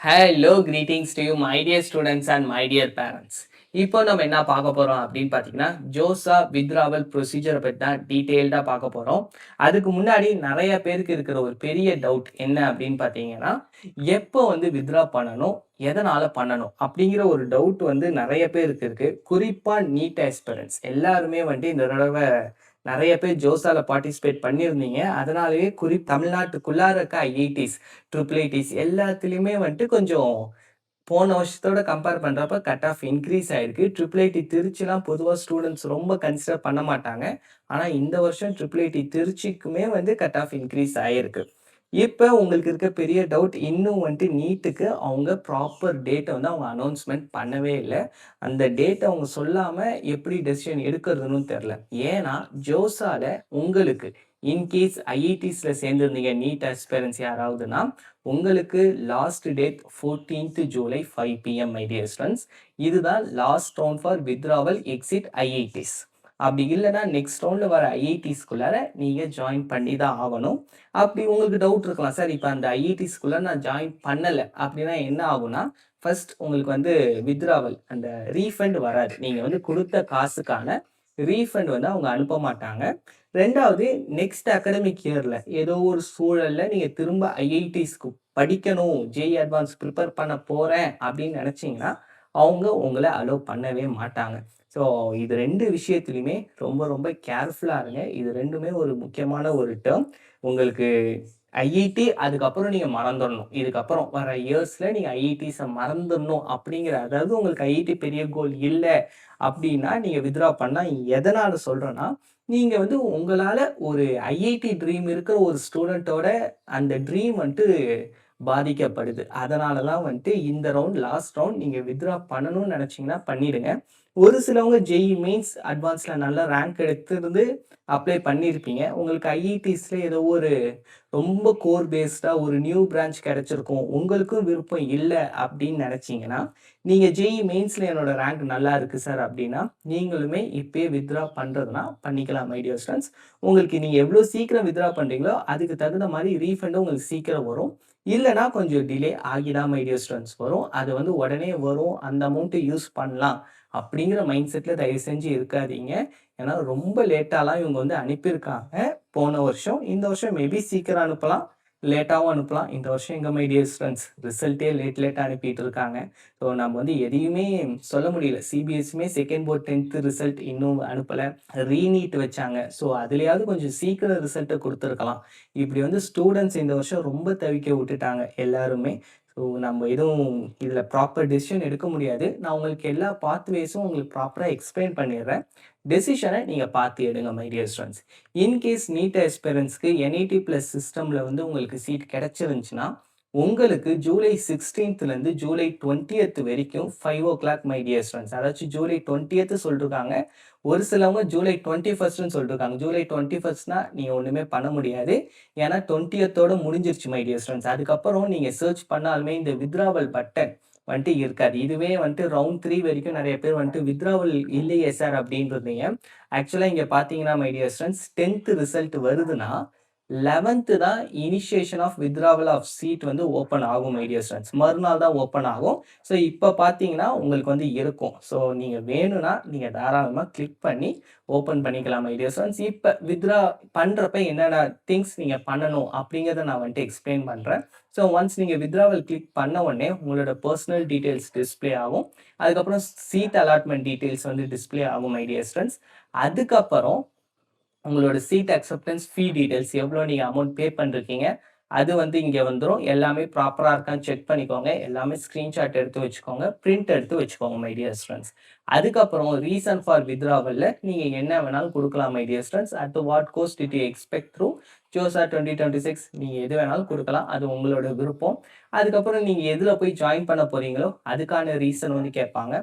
Hello, greetings to you, my dear students and my dear parents. இப்போ நம்ம என்ன பார்க்க போறோம் அப்படின்னு பார்த்தீங்கன்னா, ஜோசா வித்ராவல் ப்ரொசீஜரை பத்தி தான் டீட்டெயில்டா பார்க்க போறோம். அதுக்கு முன்னாடி நிறைய பேருக்கு இருக்கிற ஒரு பெரிய டவுட் என்ன அப்படின்னு பார்த்தீங்கன்னா, எப்போ வந்து வித்ரா பண்ணணும்? எதனால பண்ணணும்? அப்படிங்கிற ஒரு டவுட் வந்து நிறைய பேருக்கு இருக்கு. குறிப்பா நீட் ஆஸ்பிரண்ட்ஸ் எல்லாருமே வந்து இந்த தடவை நிறைய பேர் ஜோசால பார்ட்டிசிபேட் பண்ணியிருந்தீங்க. அதனாலேயே தமிழ்நாட்டுக்குள்ளார இருக்க ஐஐடிஸ், ட்ரிபிள் ஐடிஸ் எல்லாத்துலயுமே வந்துட்டு கொஞ்சம் போன வருஷத்தோட கம்பேர் பண்றப்ப கட் ஆஃப் இன்க்ரீஸ் ஆயிருக்கு. ட்ரிபிள் ஐடி திருச்சிலாம் பொதுவா ஸ்டூடண்ட்ஸ் ரொம்ப கன்சிடர் பண்ண மாட்டாங்க. ஆனா இந்த வருஷம் ட்ரிபிள் ஐடி திருச்சிக்குமே வந்து கட் ஆஃப் இன்க்ரீஸ் ஆயிருக்கு. இப்ப உங்களுக்கு இருக்க பெரிய டவுட் இன்னும் வந்துட்டு நீட்டுக்கு அவங்க ப்ராப்பர் டேட்ட வந்து அவங்க அனௌன்ஸ்மென்ட் பண்ணவே இல்ல. அந்த டேட்ட அவங்க சொல்லாம எப்படி டெசிஷன் எடுக்கிறதுன்னு தெரியல. ஏன்னா ஜோசால உங்களுக்கு இன்கேஸ் ஐஐடிஸ்ல சேர்ந்திருந்தீங்க நீட் ஆஸ்பிரன்ட்ஸ் யாராவதுன்னா, உங்களுக்கு last date 14th July 5 PM my dear students. இதுதான் last round for withdrawal exit IITs. அப்படி இல்லைன்னா நெக்ஸ்ட் ரவுண்ட்ல வர ஐஐடிஸ்குள்ளார நீங்க ஜாயின் பண்ணி தான் ஆகணும். அப்படி உங்களுக்கு டவுட் இருக்கலாம், சார் இப்போ அந்த ஐஐடிஸ்குள்ள நான் ஜாயின் பண்ணல அப்படின்னா என்ன ஆகும்னா, ஃபர்ஸ்ட் உங்களுக்கு வந்து வித்ராவல் அந்த ரீஃபண்ட் வராது. நீங்க வந்து கொடுத்த காசுக்கான ரீஃபண்ட் வந்து அவங்க அனுப்ப மாட்டாங்க. 2வது நெக்ஸ்ட் அகாடமிக் இயர்ல ஏதோ ஒரு சூழல்ல நீங்க திரும்ப ஐஐடிஸ்க்கு படிக்கணும், ஜேஇ அட்வான்ஸ் ப்ரிப்பேர் பண்ண போறேன் அப்படின்னு நினைச்சீங்கன்னா, அவங்க உங்கள அலோவ் பண்ணவே மாட்டாங்க. ஸோ இது 2 விஷயத்துலயுமே ரொம்ப ரொம்ப கேர்ஃபுல்லா இருங்க. இது 2மே ஒரு முக்கியமான ஒரு டெர்ம். உங்களுக்கு ஐஐடி அதுக்கப்புறம் நீங்க மறந்துடணும். இதுக்கப்புறம் வர இயர்ஸ்ல நீங்க ஐஐடிஸ மறந்துடணும் அப்படிங்கிற அதாவது உங்களுக்கு ஐஐடி பெரிய கோல் இல்ல அப்படின்னா, நீங்க வித்ட்ரா பண்ணா எதனால சொல்றேன்னா, நீங்க வந்து உங்களால ஒரு ஐஐடி ட்ரீம் இருக்கிற ஒரு ஸ்டூடெண்ட்டோட அந்த ட்ரீம் வந்துட்டு பாதிக்கப்படுது. அதனால தான் வந்துட்டு இந்த ரவுண்ட் லாஸ்ட் ரவுண்ட் நீங்க வித்ட்ரா பண்ணணும்னு நினைச்சீங்கன்னா பண்ணிடுங்க. ஒரு சிலவங்க ஜேஇ மெயின்ஸ் அட்வான்ஸ்ல நல்ல ரேங்க் எடுத்திருந்து அப்ளை பண்ணியிருப்பீங்க. உங்களுக்கு ஐஐடிஸ்ல ஏதோ ஒரு ரொம்ப கோர் பேஸ்டா ஒரு நியூ பிரான்ச் கிடைச்சிருக்கும். உங்களுக்கும் விருப்பம் இல்ல அப்படின்னு நினைச்சீங்கன்னா, நீங்க ஜேஇ மெயின்ஸ்ல என்னோட ரேங்க் நல்லா இருக்கு சார் அப்படின்னா, நீங்களுமே இப்பயே வித்ட்ரா பண்றதுனா பண்ணிக்கலாம் மை டியர் ஸ்டூடண்ட்ஸ். உங்களுக்கு நீங்க எவ்வளோ சீக்கிரம் வித்ட்ரா பண்றீங்களோ, அதுக்கு தகுந்த மாரி ரீஃபண்டும் உங்களுக்கு சீக்கிரம் வரும். இல்லன்னா கொஞ்சம் டிலே ஆகி தான் மை டியர் ஸ்டூடண்ட்ஸ் வரும். அது வந்து உடனே வரும். அந்த அமௌண்ட்ட யூஸ் பண்ணலாம் அப்படிங்கிற மைண்ட் செட்ல தயவு செஞ்சு இருக்காதீங்க. ஏன்னா ரொம்ப லேட்டாலாம் இவங்க வந்து அனுப்பியிருக்காங்க போன வருஷம். இந்த வருஷம் மேபி சீக்கிரம் அனுப்பலாம், லேட்டாவும் அனுப்பலாம். இந்த வருஷம் எங்க மை டியர் ஸ்டூடண்ட்ஸ் ரிசல்ட்டே லேட்டா அனுப்பிட்டு இருக்காங்க. ஸோ நம்ம வந்து எதையுமே சொல்ல முடியல. சிபிஎஸ்சியுமே செகண்ட் போர்ட் 10th ரிசல்ட் இன்னும் அனுப்பல. ரீநீட் வச்சாங்க. ஸோ அதுலயாவது கொஞ்சம் சீக்கிரம் ரிசல்ட்ட குடுத்துருக்கலாம். இப்படி வந்து ஸ்டூடண்ட்ஸ் இந்த வருஷம் ரொம்ப தவிக்க விட்டுட்டாங்க எல்லாருமே. ஸோ நம்ம எதுவும் இதில ப்ராப்பர் டெசிஷன் எடுக்க முடியாது. நான் உங்களுக்கு எல்லா பாத்வேஸும் உங்களுக்கு ப்ராப்பரா எக்ஸ்பிளைன் பண்ணிடுறேன். டெசிஷன நீங்க பார்த்து எடுங்க my dear students. In case NEET ஆஸ்பிரன்ட்ஸ்க்கு என்ஐடி பிளஸ் சிஸ்டம்ல வந்து உங்களுக்கு சீட் கிடைச்சிருந்துச்சுன்னா, உங்களுக்கு ஜூலை 16லேருந்து ஜூலை 20th வரைக்கும் 5:00 மை டியர் ஸ்டூடண்ட்ஸ். அதாச்சும் ஜூலை 20th சொல்லிருக்காங்க. ஒரு சிலவங்க ஜூலை 21ன்னு சொல்லிருக்காங்க. ஜூலை 21னா நீங்க ஒண்ணுமே பண்ண முடியாது. ஏன்னா 20த்தோட முடிஞ்சிருச்சு மை டியர் ஸ்டூடண்ட்ஸ். அதுக்கப்புறம் நீங்க சர்ச் பண்ணாலுமே இந்த வித்ட்ராவல் பட்டன் வந்துட்டு இருக்காது. இதுவே வந்துட்டு ரவுண்ட் 3 வரைக்கும் நிறைய பேர் வந்துட்டு வித்ட்ராவல் இல்லையே சார் அப்படின்னு இருந்தீங்க. ஆக்சுவலா இங்க பார்த்தீங்கன்னா my dear students 10th result வருதுன்னா 11th தான் initiation of withdrawal of seat வந்து ஓப்பன் ஆகும் மை டியர் ஸ்டூடண்ட்ஸ். மறுநாள் தான் ஓப்பன் ஆகும். ஸோ இப்ப பார்த்தீங்கன்னா உங்களுக்கு வந்து இருக்கும். ஸோ நீங்க வேணும்னா நீங்க தாராளமா கிளிக் பண்ணி ஓப்பன் பண்ணிக்கலாம் மை டியர் ஸ்டூடண்ட்ஸ். இப்ப வித்ட்ரா பண்றப்ப என்னென்ன திங்ஸ் நீங்க பண்ணணும் அப்படிங்கிறத நான் வந்துட்டு எக்ஸ்பிளைன் பண்றேன். ஸோ ஒன்ஸ் நீங்க வித்ட்ராவல் கிளிக் பண்ண உடனே உங்களோட பெர்சனல் டீட்டெயில்ஸ் டிஸ்ப்ளே ஆகும். அதுக்கப்புறம் சீட் அலாட்மெண்ட் டீட்டெயில்ஸ் வந்து டிஸ்ப்ளே ஆகும் மை டியர் ஸ்டூடண்ட்ஸ். அதுக்கப்புறம் உங்களோட சீட் அக்செப்டன்ஸ் ஃபீ டீட்டெயில்ஸ் எவ்வளோ நீங்க அமௌண்ட் பே பண்ணிருக்கீங்க, அது வந்து இங்க வந்துரும். எல்லாமே ப்ராப்பரா இருக்கான்னு செக் பண்ணிக்கோங்க. எல்லாமே ஸ்கிரீன்ஷாட் எடுத்து வச்சுக்கோங்க. பிரிண்ட் எடுத்து வச்சுக்கோங்க மை டியர் ஸ்டூடண்ட்ஸ். அதுக்கப்புறம் ரீசன் ஃபார் வித்ட்ராவல்ல நீங்க என்ன வேணாலும் குடுக்கலாம் my dear students. At what course did you expect through JoSAA 2026 நீங்க எது வேணாலும் குடுக்கலாம். அது உங்களோட விருப்பம். அதுக்கப்புறம் நீங்க எதுல போய் ஜாயின் பண்ண போறீங்களோ, அதுக்கான ரீசன் வந்து கேட்பாங்க.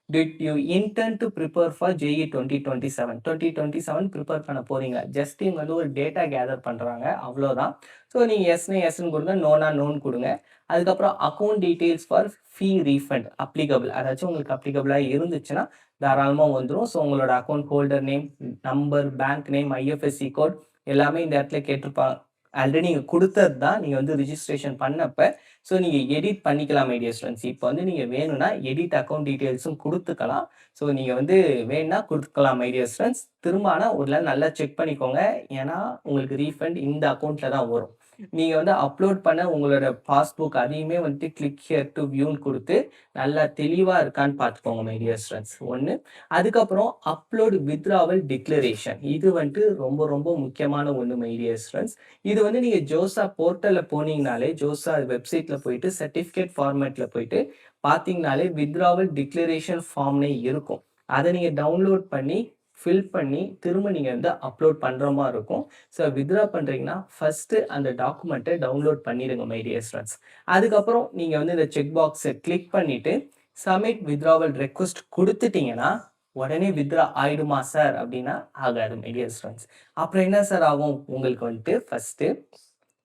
Did you intend to prepare for JEE 2027? 2027 prepare பண்ண போறீங்களா? ஜஸ்ட் இவங்க வந்து ஒரு டேட்டா கேதர் பண்றாங்க. அவ்வளோதான். ஸோ நீங்க எஸ்னா எஸ்ன்னு கொடுங்க, நோனா நோன்னு கொடுங்க. அதுக்கப்புறம் account details for fee refund applicable. அதாச்சும் உங்களுக்கு அப்ளிகபிளா இருந்துச்சுன்னா தாராளமா வந்துரும். ஸோ உங்களோட account holder name, number, bank name, IFSC code எல்லாமே இந்த இடத்துல கேட்டிருப்பாங்க. ஆல்ரெடி நீங்க குடுத்தது தான் நீங்க வந்து ரிஜிஸ்ட்ரேஷன் பண்ணப்ப. ஸோ நீங்க எடிட் பண்ணிக்கலாம் மை டியர் ஸ்டூடண்ட்ஸ். இப்ப வந்து நீங்க வேணும்னா எடிட் அக்கவுண்ட் டீட்டெயில்ஸும் குடுத்துக்கலாம். ஸோ நீங்க வந்து வேணும்னா குடுத்துக்கலாம் மை டியர் ஸ்டூடண்ட்ஸ். திரும்ப ஆனா ஒரு நாள் நல்லா செக் பண்ணிக்கோங்க. ஏன்னா உங்களுக்கு ரீஃபண்ட் இந்த அக்கவுண்ட்ல தான் வரும். நீங்க வந்து அப்லோட் பண்ண உங்களோட பாஸ்புக் அதையுமே வந்துட்டு கிளிக் ஹியர் டூ வியூன்னு குடுத்து நல்லா தெளிவா இருக்கான்னு பார்த்துக்கோங்க மை டியர் ஸ்டூடண்ட்ஸ். 1. அதுக்கப்புறம் அப்லோட் வித்ட்ராவல் டிக்ளரேஷன். இது வந்துட்டு ரொம்ப ரொம்ப முக்கியமான ஒண்ணு மை டியர் ஸ்டூடண்ட்ஸ். இது வந்து நீங்க ஜோசா போர்ட்டல்ல போனீங்கனாலே, ஜோசா வெப்சைட்ல போயிட்டு சர்டிஃபிகேட் ஃபார்மேட்ல போயிட்டு பார்த்தீங்கனாலே வித்ட்ராவல் டிக்ளரேஷன் ஃபார்ம்னே இருக்கும். அத நீங்க டவுன்லோட் பண்ணி, ஃபில் பண்ணி திரும்ப நீங்க வந்து அப்லோட் பண்ற மாரி இருக்கும். ஸோ வித்ட்ரா பண்றீங்கன்னா, ஃபர்ஸ்ட்டு அந்த டாக்குமெண்ட்ட டவுன்லோட் பண்ணிடுங்க மை டியர் ஸ்டூடண்ட்ஸ். அதுக்கப்புறம் நீங்க வந்து இந்த செக் பாக்ஸ கிளிக் பண்ணிட்டு, சப்மிட் வித்ட்ராவல் ரெக்வெஸ்ட் குடுத்துட்டீங்கன்னா, உடனே வித்ட்ரா ஆயிடுமா சார்? அப்படின்னா ஆகாது மை டியர் ஸ்டூடண்ட்ஸ். அப்புறம் என்ன சார் ஆகும்? உங்களுக்கு வந்துட்டு ஃபர்ஸ்ட்டு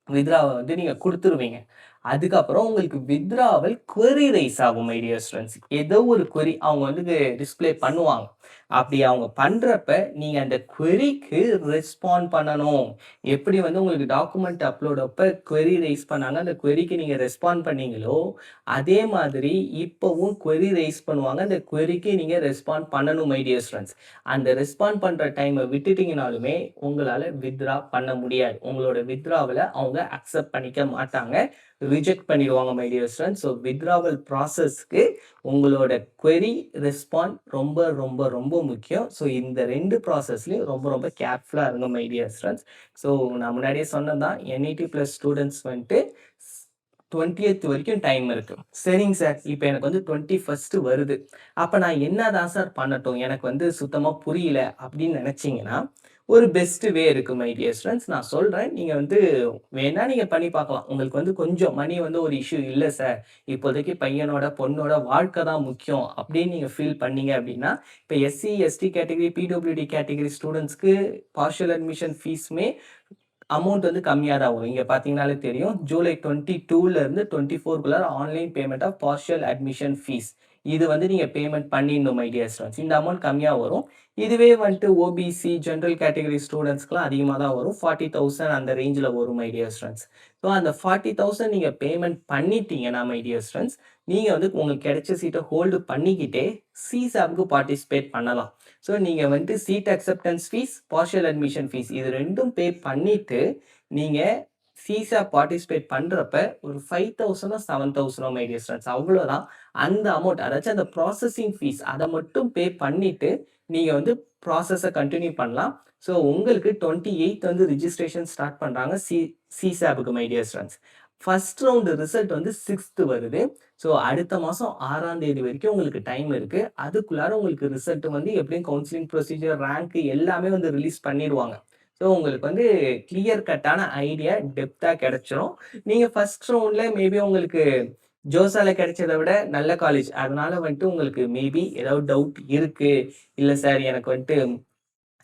வித்ட்ராவ வந்து நீங்க குடுத்துருவீங்க. அதுக்கப்புறம் உங்களுக்கு வித்ட்ராவல் குவெரி ரைஸ் ஆகும் மை டியர் ஸ்டூடண்ட்ஸ். ஏதோ ஒரு குவெரி அவங்க வந்து டிஸ்ப்ளே பண்ணுவாங்க. அப்படி அவங்க பண்றப்ப, நீங்க அந்த குவெரிக்கு ரெஸ்பாண்ட் பண்ணணும். எப்படி வந்து உங்களுக்கு டாக்குமெண்ட் அப்லோட் அப்ப குவெரி ரைஸ் பண்ணாங்க, அந்த குவெரிக்கு நீங்க ரெஸ்பாண்ட் பண்ணீங்களோ, அதே மாதிரி இப்பவும் குவெரி ரைஸ் பண்ணுவாங்க. அந்த குவெரிக்கு நீங்க ரெஸ்பாண்ட் பண்ணணும் மை டியர் ஸ்டூடண்ட்ஸ். அந்த ரெஸ்பாண்ட் பண்ற டைம விட்டுட்டீங்கனாலுமே, உங்களால வித்ட்ரா பண்ண முடியாது. உங்களோட வித்ட்ராவல அவங்க அக்செப்ட் பண்ணிக்க மாட்டாங்க. ரிஜெக்ட் பண்ணிடுவாங்க my dear students. So withdrawal ப்ராசஸ்க்கு உங்களோட குவெரி, ரெஸ்பாண்ட் ரொம்ப ரொம்ப ரொம்ப முக்கியம். ஸோ இந்த 2 ப்ராசஸ்லயும் ரொம்ப ரொம்ப கேர்ஃபுல்லா இருங்க மை டியர் ஸ்டூடண்ட்ஸ். ஸோ நான் முன்னாடியே சொன்னது தான் NET பிளஸ் ஸ்டூடண்ட்ஸ் வந்துட்டு 20த் வரைக்கும் டைம் இருக்கு. சரிங்க சார். இப்ப எனக்கு வந்து 21 வருது. அப்ப நான் என்னதான் சார் பண்ணட்டும்? எனக்கு வந்து சுத்தமா புரியல அப்படின்னு நினைச்சீங்கன்னா, ஒரு பெஸ்ட் வே இருக்கு மை டியர் ஸ்டூடண்ட்ஸ். நான் சொல்றேன். நீங்க வந்து வேணா நீங்க பண்ணி பார்க்கலாம். உங்களுக்கு வந்து கொஞ்சம் மணி வந்து ஒரு இஷ்யூ இல்ல சார். இப்போதைக்கு பையனோட, பொண்ணோட வாழ்க்கை தான் முக்கியம் அப்படின்னு நீங்க ஃபீல் பண்ணீங்க அப்படின்னா, இப்ப SC, ST category, PWD category ஸ்டூடண்ட்ஸ்க்கு பார்ஷியல் அட்மிஷன் ஃபீஸுமே அமௌண்ட் வந்து கம்மியா தான் வரும். இங்க பார்த்தீங்கனாலே தெரியும். ஜூலை 22ல இருந்து 24க்குள்ளார online payment of partial admission fees. இது வந்து நீங்க பேமெண்ட் பண்ணிடணும் மை டியர் ஸ்டூடண்ட்ஸ். இந்த அமௌண்ட் கம்மியா வரும். இதுவே வந்துட்டு OBC, ஜெனரல் கேட்டகரி ஸ்டூடண்ட்ஸ்க்குலாம் அதிகமா தான் வரும். 40,000 அந்த ரேஞ்சுல வரும் மை டியர் ஸ்டூடண்ட்ஸ். ஸோ அந்த 40,000 நீங்க பேமெண்ட் பண்ணிட்டீங்கன்னா மை டியர் ஸ்டூடண்ட்ஸ், நீங்க வந்து உங்களுக்கு கிடைச்ச சீட்ட ஹோல்டு பண்ணிக்கிட்டே CSAPக்கு பார்ட்டிசிபேட் பண்ணலாம். ஸோ நீங்க வந்துட்டு seat acceptance fees, partial admission fees இது 2ம் பே பண்ணிட்டு, நீங்க CSAP பார்ட்டிசிபேட் பண்றப்ப ஒரு 5,000ஓ 7,000ஓ மை டியர் ஸ்டூடண்ட்ஸ் அவ்வளோதான். அந்த அமௌண்ட் அதாச்சும் அந்த ப்ராசஸிங் ஃபீஸ் அத மட்டும் பே பண்ணிட்டு, நீங்க வந்து ப்ராசஸ கன்டின்யூ பண்ணலாம். ஸோ உங்களுக்கு 28த் வந்து ரிஜிஸ்ட்ரேஷன் ஸ்டார்ட் பண்றாங்க CSAPக்கு my dear students. First round result வந்து 6த் வருது. ஸோ அடுத்த மாசம் 6ஆம் தேதி வரைக்கும் உங்களுக்கு டைம் இருக்கு. அதுக்குள்ளார உங்களுக்கு ரிசல்ட் வந்து எப்படியும் கவுன்சிலிங் ப்ரொசீஜர், ரேங்க் எல்லாமே வந்து ரிலீஸ் பண்ணிடுவாங்க. ஸோ உங்களுக்கு வந்து கிளியர் கட்டான ஐடியா டெப்த்தா கிடைச்சிரும். நீங்க ஃபர்ஸ்ட் ரவுண்ட்ல மேபி உங்களுக்கு ஜோசால கிடைச்சத விட நல்ல காலேஜ். அதனால வந்துட்டு உங்களுக்கு மேபி ஏதாவது டவுட் இருக்கு. இல்ல சார் எனக்கு வந்துட்டு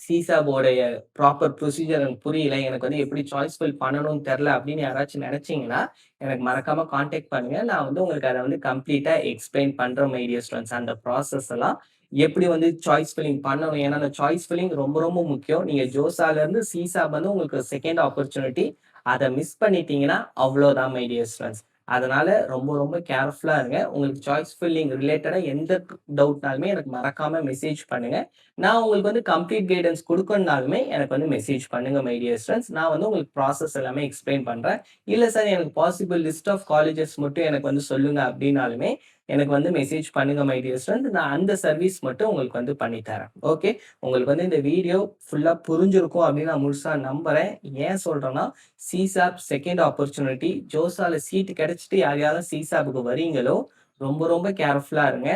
CSAPோடைய ப்ராப்பர் ப்ரொசீஜர் எனக்கு புரியல. எனக்கு வந்து எப்படி சாய்ஸ் ஃபில் பண்ணணும்னு தெரியல அப்படின்னு யாராச்சும் நினைச்சீங்கன்னா, எனக்கு மறக்காம கான்டாக்ட் பண்ணுங்க. நான் வந்து உங்களுக்கு அத வந்து கம்ப்ளீட்டா எக்ஸ்பிளைன் பண்றேன் மை டியர் ஸ்டூடண்ட்ஸ். அந்த ப்ராசஸ் எல்லாம் எப்படி வந்து சாய்ஸ் ஃபில்லிங் பண்ணணும். ஏன்னா, அந்த சாய்ஸ் ஃபில்லிங் ரொம்ப ரொம்ப முக்கியம். நீங்க ஜோசாலருந்து CSAP வந்து உங்களுக்கு செகண்ட் ஆப்பர்ச்சுனிட்டி. அத மிஸ் பண்ணிட்டீங்கன்னா, அவ்வளோதான் மை டியர் ஸ்டூடண்ட்ஸ். அதனால ரொம்ப ரொம்ப கேர்ஃபுல்லா இருங்க. உங்களுக்கு சாய்ஸ் ஃபில்லிங் ரிலேட்டடா எந்த டவுட்னாலுமே எனக்கு மறக்காம மெசேஜ் பண்ணுங்க. நான் உங்களுக்கு வந்து கம்ப்ளீட் கைடன்ஸ் குடுக்கணும்னாலுமே எனக்கு வந்து மெசேஜ் பண்ணுங்க மை டியர் ஸ்டூடண்ட்ஸ். நான் வந்து உங்களுக்கு ப்ராசஸ் எல்லாமே எக்ஸ்பிளைன் பண்றேன். இல்ல சார் எனக்கு பாசிபிள் லிஸ்ட் ஆஃப் காலேஜஸ் மட்டும் எனக்கு வந்து சொல்லுங்க அப்படின்னாலுமே, எனக்கு வந்து மெசேஜ் பண்ணுங்க மை டியர் ஸ்டூடண்ட். நான் அந்த சர்வீஸ் மட்டும் உங்களுக்கு வந்து பண்ணி தரேன். ஓகே. உங்களுக்கு வந்து இந்த வீடியோ ஃபுல்லா புரிஞ்சிருக்கும் அப்படின்னு நான் முழுசா நம்புறேன். ஏன் சொல்றேன்னா, CSAP செகண்ட் ஆப்பர்ச்சுனிட்டி ஜோசால சீட் கிடைச்சிட்டு யார் யாரெல்லாம் CSAPக்கு வரீங்களோ, ரொம்ப ரொம்ப கேர்ஃபுல்லா இருங்க.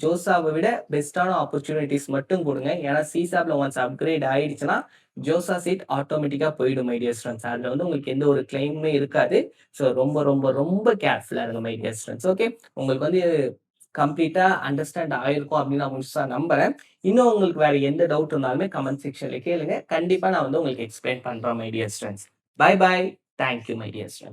ஜோசாவ விட பெஸ்ட்டான ஆப்பர்ச்சுனிட்டீஸ் மட்டும் குடுங்க. ஏன்னா CSAPல ஒன்ஸ் அப்கிரேட் ஆயிடுச்சுன்னா, ஜோசா சீட் ஆட்டோமேட்டிக்கா போயிடும் மை டியர் ஸ்டூடண்ட்ஸ். அதுல வந்து உங்களுக்கு எந்த ஒரு கிளைமுமே இருக்காது. ஸோ ரொம்ப ரொம்ப ரொம்ப கேர்ஃபுல்லா இருங்க மை டியர் ஸ்டூடண்ட்ஸ். ஓகே. உங்களுக்கு வந்து கம்ப்ளீட்டா அண்டர்ஸ்டாண்ட் ஆயிருக்கும் அப்படின்னு நான் முழுசா நம்புறேன். இன்னும் உங்களுக்கு வேற எந்த டவுட் இருந்தாலுமே கமெண்ட் செக்ஷன்ல கேளுங்க. கண்டிப்பா நான் வந்து உங்களுக்கு எக்ஸ்பிளைன் பண்றேன் my dear students. Bye bye. Thank you my dear students.